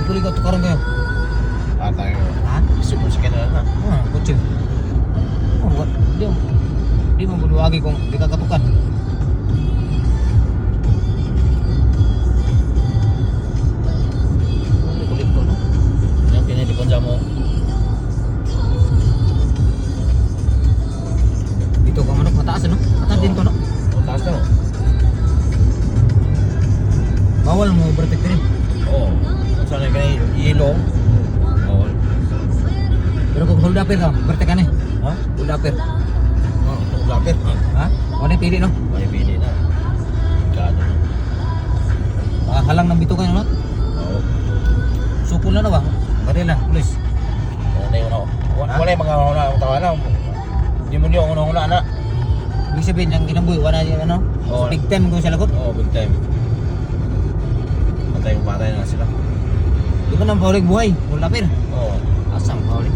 Ikaw tukaran kayo. Tayo. Ha? Super sa kanila na. Kutsi. Di mo buluwagi kung di ka katukan. Kulit ko, no? Yung pinilipon dyan mo. Dito ka manok, mataas, no? Mataas din to, no? Ang taas na. Bawal mo overtake din. Oo. Kung saan yung kanil, ilong. Oo. Pero kung hold upper ka, overtake ka na eh. Ha? Hold upper. Oo. Lapit. Ha? O na pili, no? May pili na. Gado na. Halang ng bito kayo, no? Oo. Sukul na ba? Baril lang, please. Wala na yun ako. Ha? Wala yung mga una ang tawa na. Hindi mo niyo una na. Ibig sabihin, yung kinabuhi, wala yung ano? Oo. Big time ko sa lagot. Oo, big time. Patay na sila. Di ko nang paulig buhay. Hold upper. Oo. Asang paulig.